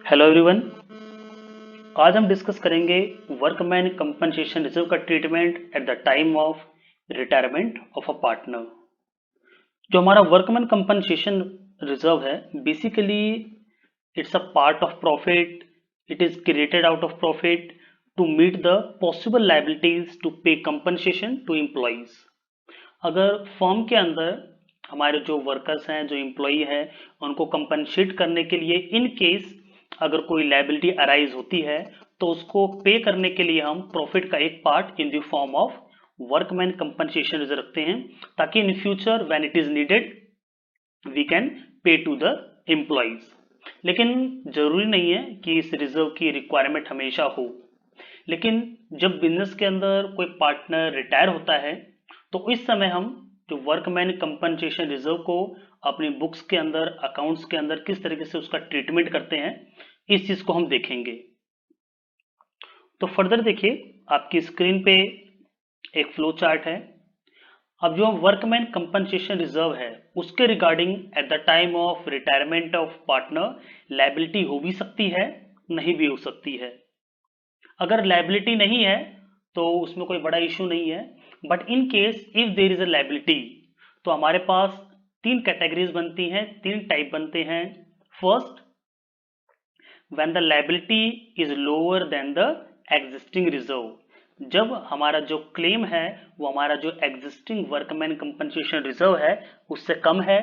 Hello everyone. आज हम discuss करेंगे वर्कमैन कंपनसेशन रिजर्व का treatment at the time of retirement of a partner. जो हमारा वर्कमैन कंपनसेशन रिजर्व है, basically it's a part of profit. It is created out of profit to meet the possible liabilities to pay compensation to employees. अगर firm के अंदर हमारे जो workers हैं, जो एम्प्लॉई हैं, उनको कंपनसेट करने के लिए इन केस अगर कोई लायबिलिटी अराइज होती है तो उसको पे करने के लिए हम प्रॉफिट का एक part in the form of workman compensation reserve रखते हैं, ताकि in future when it is needed we can pay to the employees. लेकिन जरूरी नहीं है कि इस रिजर्व की रिक्वायरमेंट हमेशा हो। लेकिन जब बिजनेस के अंदर कोई पार्टनर रिटायर होता है तो इस समय हम जो वर्कमैन कंपनसेशन रिजर्व को अपनी बुक्स के अंदर, अकाउंट्स के अंदर किस तरीके से उसका ट्रीटमेंट करते हैं, इस चीज को हम देखेंगे। तो फर्दर देखिए, आपकी स्क्रीन पे एक फ्लो चार्ट है। अब जो वर्कमैन कंपनसेशन रिजर्व है उसके regarding eight the time of retirement of partner liability हो भी सकती है, नहीं भी हो सकती है। अगर लायबिलिटी नहीं है तो उसमें कोई बड़ा इशू नहीं है, but in case if there is a liability तो हमारे पास तीन कैटेगरीज बनती हैं, तीन टाइप बनते हैं। First, when the liability is lower then the existing reserve. जब हमारा जो क्लेम है वो हमारा जो एग्जिस्टिंग वर्कमैन कंपनसेशन रिजर्व है उससे कम है।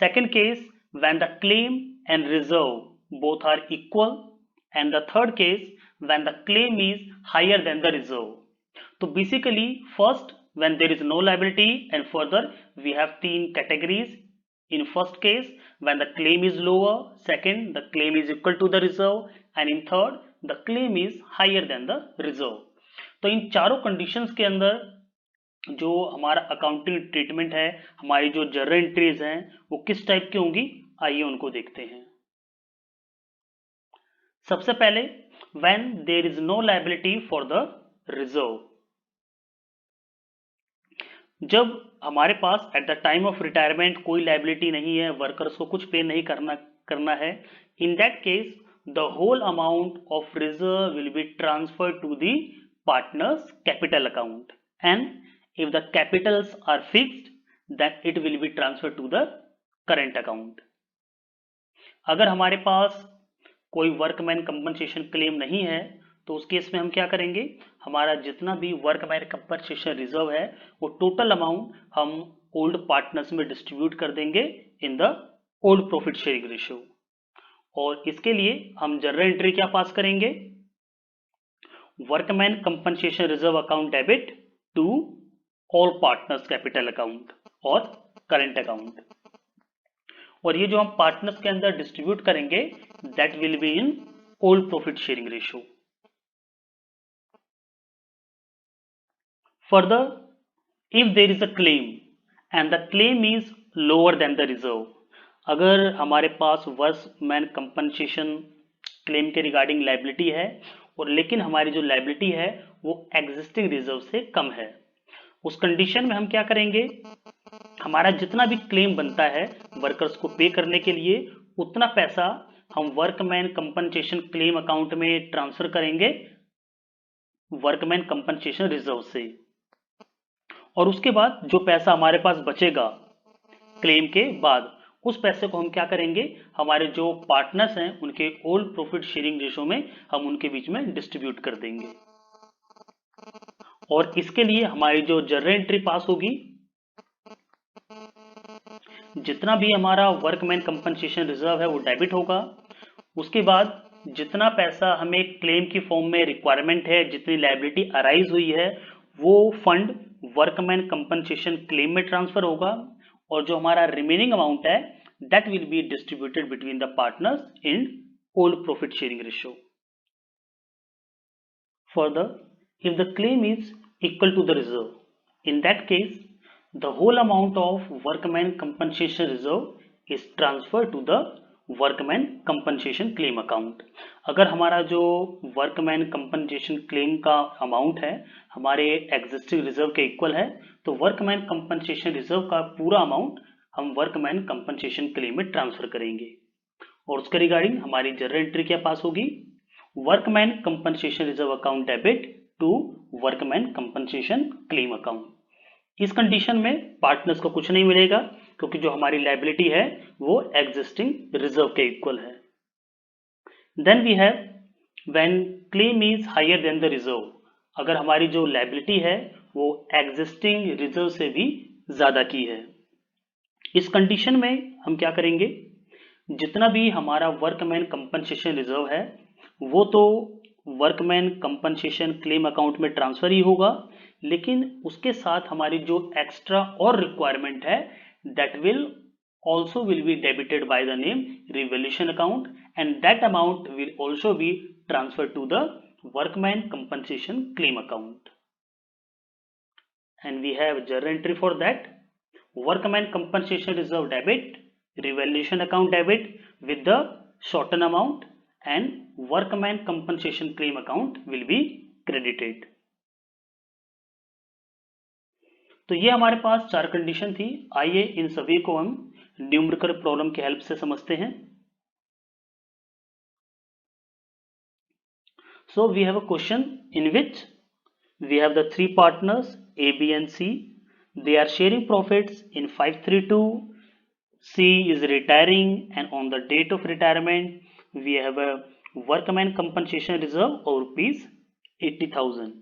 Second case, when the claim and reserve both are equal. And the third case, when the claim is higher than the reserve. So basically first, when there is no liability, and further we have three categories. In first case, when the claim is lower, second the claim is equal to the reserve, and in third the claim is higher than the reserve. तो इन चारों conditions के अंदर जो हमारा accounting treatment है, हमारी जो journal entries हैं वो किस टाइप की होंगी, आइए उनको देखते हैं। सबसे पहले, when there is no liability for the reserve। जब हमारे पास at the time of retirement कोई लायबिलिटी नहीं है, वर्कर्स को कुछ पे नहीं करना है, in that case the whole amount of reserve will be transferred to the partners capital account, and if the capitals are fixed then it will be transferred to the current account. अगर हमारे पास कोई workman compensation claim नहीं है तो उस case में हम क्या करेंगे, हमारा जितना भी वर्कमैन कंपनसेशन रिजर्व है वो टोटल अमाउंट हम ओल्ड पार्टनर्स में डिस्ट्रीब्यूट कर देंगे in the old profit sharing ratio. और इसके लिए हम जर्नल एंट्री क्या पास करेंगे, workman compensation reserve account debit to all partners capital account और करेंट अकाउंट। और ये जो हम पार्टनर्स के अंदर डिस्ट्रीब्यूट करेंगे that will be in old profit sharing ratio. Further, if there is a claim and the claim is lower then the reserve, अगर हमारे पास वर्कमैन कंपनसेशन क्लेम के रिगार्डिंग लायबिलिटी है और लेकिन हमारी जो लायबिलिटी है वो एग्जिस्टिंग रिजर्व से कम है, उस कंडीशन में हम क्या करेंगे, हमारा जितना भी क्लेम बनता है वर्कर्स को पे करने के लिए उतना पैसा हम वर्कमैन कंपनसेशन क्लेम अकाउंट में ट्रांसफर करेंगे वर्कमैन कंपनसेशन रिजर्व से। और उसके बाद जो पैसा हमारे पास बचेगा क्लेम के बाद, उस पैसे को हम क्या करेंगे, हमारे जो पार्टनर्स हैं उनके ओल्ड प्रॉफिट शेयरिंग रेशियो में हम उनके बीच में डिस्ट्रीब्यूट कर देंगे। और इसके लिए हमारी जो जर्नल एंट्री पास होगी, जितना भी हमारा वर्कमैन कंपनसेशन रिजर्व है वो डेबिट होगा। उसके बाद जितना पैसा हमें क्लेम की फॉर्म में रिक्वायरमेंट है, जितनी लायबिलिटी अराइज हुई है, वो फंड वर्कमैन कंपनसेशन क्लेम में ट्रांसफर होगा, और जो हमारा रिमेनिंग अमाउंट है that will be distributed between the partners in old profit sharing ratio. Further, if the claim is equal to the reserve, in that case the whole amount of workman compensation reserve is transferred to the workman compensation claim account. अगर हमारा जो workman compensation claim का amount है हमारे existing reserve के equal है तो workman compensation reserve का पूरा अमाउंट हम वर्कमैन कंपनसेशन क्लेम में ट्रांसफर करेंगे। और उसके रिगार्डिंग हमारी जर्नल एंट्री क्या पास होगी, workman compensation reserve account debit to workman compensation claim account. इस कंडीशन में पार्टनर्स को कुछ नहीं मिलेगा क्योंकि जो हमारी लायबिलिटी है वो एग्जिस्टिंग रिजर्व के इक्वल है। Then we have when claim is higher than the reserve, अगर हमारी जो लायबिलिटी है वो एग्जिस्टिंग रिजर्व से भी ज्यादा की है। इस कंडीशन में हम क्या करेंगे, जितना भी हमारा वर्कमैन कंपनसेशन रिजर्व है वो तो वर्कमैन कंपनसेशन क्लेम अकाउंट में ट्रांसफर ही होगा, लेकिन उसके साथ हमारी जो एक्स्ट्रा और रिक्वायरमेंट है that will also will be debited by the name revaluation account, and that amount will also be transferred to the workman compensation claim account. And we have journal entry for that, workman compensation reserve debit, revaluation account debit with the shorten amount, and workman compensation claim account will be credited. तो ये हमारे पास चार condition थी। आइए इन सभी को हम numerical problem की हेल्प से समझते हैं। So we have a question in which we have the three partners A, B and C. They are sharing profits in 532. C is retiring, and on the date of retirement we have a workman compensation reserve of rupees 80,000.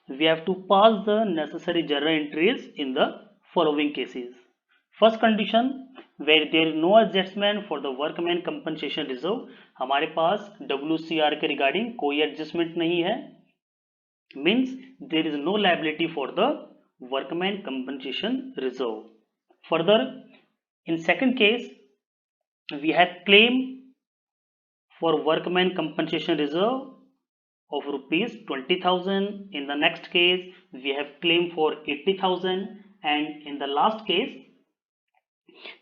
We have to pass the necessary journal entries in the following cases. First condition, where there is no adjustment for the workman compensation reserve, हमारे पास WCR के regarding कोई adjustment नहीं है, means there is no liability for the workman compensation reserve. Further, in second case we have claim for workman compensation reserve of rupees 20,000. In the next case we have claim for 80,000, and in the last case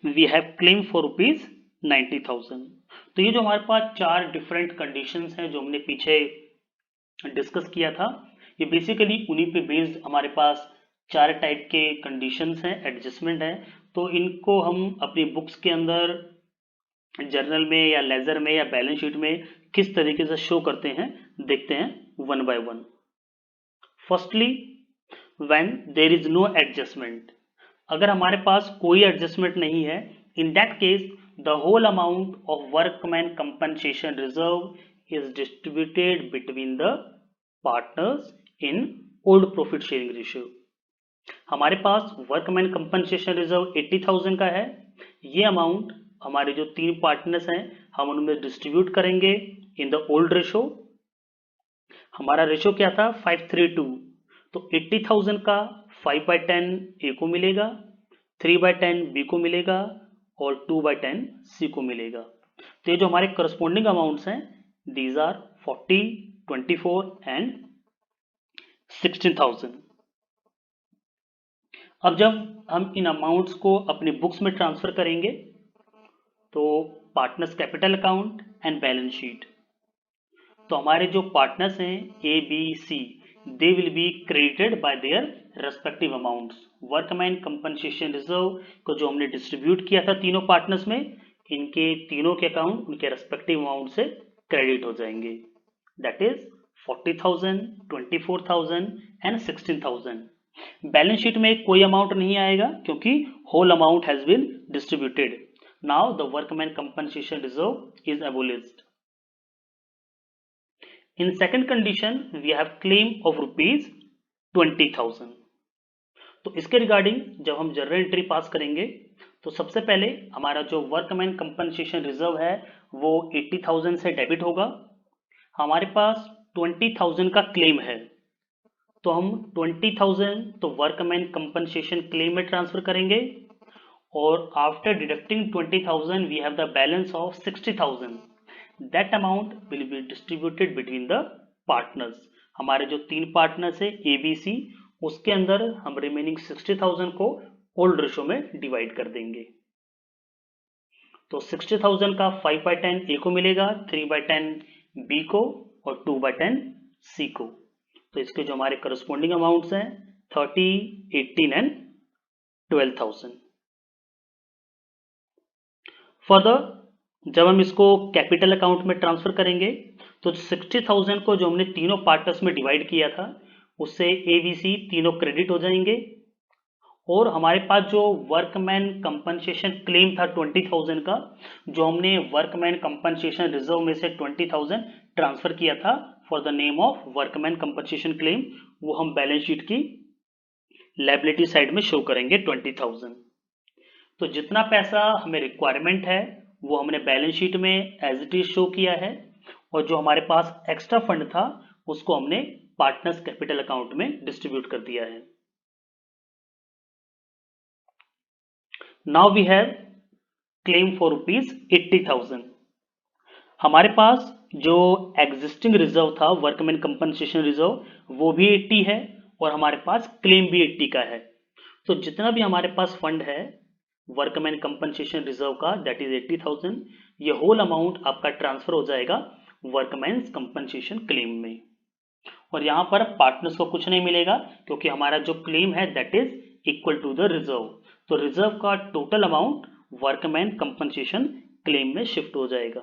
we have claim for rupees 90,000. तो ये जो हमारे पास चार different conditions हैं जो हमने पीछे discuss किया था, ये बेसिकली उन्हीं पे बेस्ड हमारे पास चार टाइप के कंडीशंस हैं, एडजस्टमेंट है। तो इनको हम अपनी बुक्स के अंदर जर्नल में या लेजर में या बैलेंस शीट में किस तरीके से शो करते हैं, देखते हैं one by one. Firstly, when there is no adjustment, अगर हमारे पास कोई एडजस्टमेंट नहीं है, in that case the whole amount of workman compensation reserve is distributed between the partners in old profit sharing ratio. हमारे पास वर्कमैन कंपनसेशन रिजर्व 80,000 का है, ये अमाउंट हमारे जो तीन पार्टनर्स हैं हम उनमें डिस्ट्रीब्यूट करेंगे इन द ओल्ड रेशो। हमारा रेशो क्या था, 532, तो 80,000 का 5/10 ए को मिलेगा, 3/10 बी को मिलेगा और 2/10 सी को मिलेगा। तो ये जो हमारे करस्पॉन्डिंग अमाउंट्स हैं दीज आर 40, 24 एंड 16,000। अब जब हम इन अमाउंट्स को अपनी बुक्स में ट्रांसफर करेंगे तो partners capital account and balance sheet, तो हमारे जो पार्टनर्स हैं A B C, they will be credited by their respective amounts. Workman compensation reserve को जो हमने डिस्ट्रीब्यूट किया था तीनों पार्टनर्स में, इनके तीनों के अकाउंट उनके रेस्पेक्टिव अमाउंट से क्रेडिट हो जाएंगे, that is 40,000, 24,000 and 16,000। Balance sheet में कोई अमाउंट नहीं आएगा क्योंकि whole amount has been distributed. Now the workman compensation reserve is abolished. In second condition we have claim of rupees 20,000। तो इसके रिगार्डिंग जब हम जर्नल एंट्री पास करेंगे तो सबसे पहले हमारा जो वर्कमैन कंपनसेशन रिजर्व है वो 80,000 से डेबिट होगा। हमारे पास 20,000 का क्लेम है, तो हम 20,000 तो वर्कमैन कंपनसेशन क्लेम में ट्रांसफर करेंगे, और after deducting 20,000 we have the balance of 60,000। That amount will be distributed between the partners। हमारे जो तीन पार्टनर्स है ए बी सी, उसके अंदर हम रिमेनिंग 60,000 को ओल्ड रेशो में डिवाइड कर देंगे। तो 60,000 का 5/10 ए को मिलेगा, 3/10 बी को और 2/10 सी को। तो इसके जो हमारे करस्पॉन्डिंग अमाउंट्स हैं 30, 18 एंड 12,000। फर्दर जब हम इसको कैपिटल अकाउंट में ट्रांसफर करेंगे तो 60,000 को जो हमने तीनों पार्टनर्स में डिवाइड किया था उससे ABC तीनों क्रेडिट हो जाएंगे, और हमारे पास जो वर्कमैन कंपनसेशन क्लेम था 20,000 का, जो हमने वर्कमैन कंपनसेशन रिजर्व में से 20,000 ट्रांसफर किया था for the name of workman compensation claim, वो हम बैलेंस शीट की लायबिलिटी साइड में शो करेंगे 20,000। तो जितना पैसा हमें रिक्वायरमेंट है वो हमने बैलेंस शीट में एज इट इज शो किया है, और जो हमारे पास एक्स्ट्रा फंड था उसको हमने पार्टनर्स कैपिटल अकाउंट में डिस्ट्रीब्यूट कर दिया है। Now we have claim for ₹80,000। हमारे पास जो एग्जिस्टिंग रिजर्व था वर्कमैन कंपनसेशन रिजर्व वो भी 80 है, और हमारे पास क्लेम भी 80 का है। तो जितना भी हमारे पास फंड है वर्कमैन कंपनसेशन रिजर्व का, दैट इज 80,000, ये होल अमाउंट आपका ट्रांसफर हो जाएगा वर्कमैन कंपनसेशन क्लेम में। और यहाँ पर पार्टनर्स को कुछ नहीं मिलेगा क्योंकि हमारा जो क्लेम है that is equal to the reserve. तो रिजर्व का total amount workman compensation claim में शिफ्ट हो जाएगा।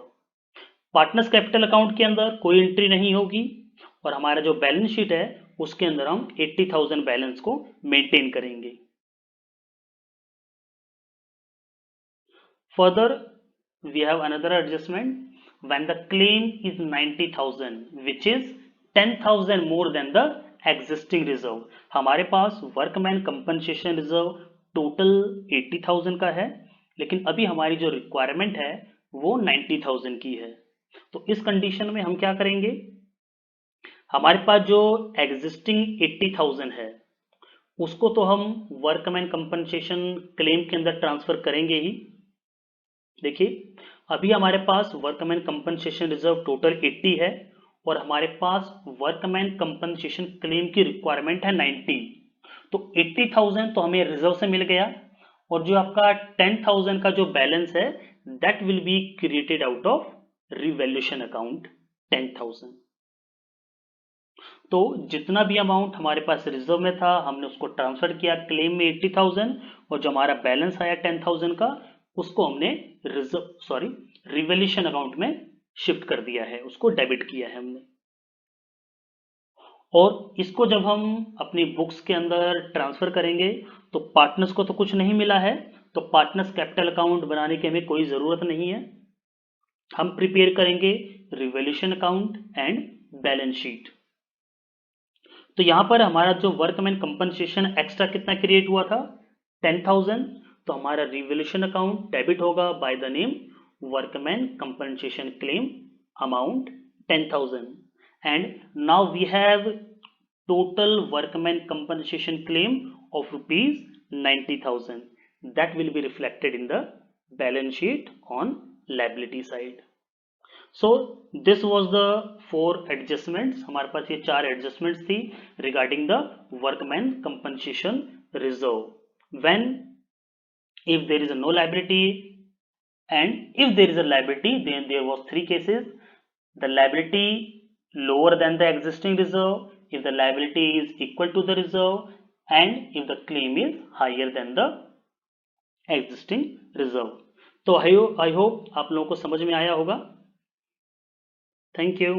पार्टनर्स कैपिटल अकाउंट के अंदर कोई एंट्री नहीं होगी, और हमारा जो बैलेंस शीट है उसके अंदर हम 80,000 बैलेंस को मेंटेन करेंगे। Further we have another adjustment when the claim is 90,000 which is 10,000 more than the existing reserve। हमारे पास वर्कमैन कंपनसेशन रिजर्व टोटल 80,000 का है, लेकिन अभी हमारी जो रिक्वायरमेंट है वो 90,000 की है। तो इस कंडीशन में हम क्या करेंगे, हमारे पास जो एग्जिस्टिंग 80,000 है उसको तो हम वर्कमैन कंपनसेशन क्लेम के अंदर ट्रांसफर करेंगे ही। देखिए अभी हमारे पास वर्कमैन कंपनसेशन रिजर्व टोटल 80 है, और हमारे पास वर्कमैन कंपनसेशन क्लेम की रिक्वायरमेंट है 90। तो 80,000 तो हमें रिजर्व से मिल गया, और जो आपका 10,000 का जो बैलेंस है that will be created out of revaluation account 10,000। तो जितना भी अमाउंट हमारे पास रिजर्व में था हमने उसको ट्रांसफर किया क्लेम में 80,000, और जो हमारा बैलेंस आया 10,000 का उसको हमने रिवैल्यूएशन अकाउंट में शिफ्ट कर दिया है, उसको डेबिट किया है हमने। और इसको जब हम अपनी बुक्स के अंदर ट्रांसफर करेंगे तो पार्टनर्स को तो कुछ नहीं मिला है, तो पार्टनर्स कैपिटल अकाउंट बनाने की हमें कोई जरूरत नहीं है। हम प्रिपेयर करेंगे revaluation account and balance sheet. तो यहां पर हमारा जो वर्कमैन कंपनसेशन एक्स्ट्रा कितना क्रिएट हुआ था 10,000, तो हमारा रिवैल्यूएशन अकाउंट डेबिट होगा by the name workman compensation claim amount 10,000, and now we have total workman compensation claim of ₹90,000 that will be reflected in the balance sheet on liability side। So this was the 4 adjustments। हमारे पास ये 4 adjustments थी regarding the workman compensation reserve, when if there is a no liability and if there is a liability, then there was 3 cases: the liability lower than the existing reserve, if the liability is equal to the reserve, and if the claim is higher than the existing reserve। तो I hope आप लोगों को समझ में आया होगा। Thank you.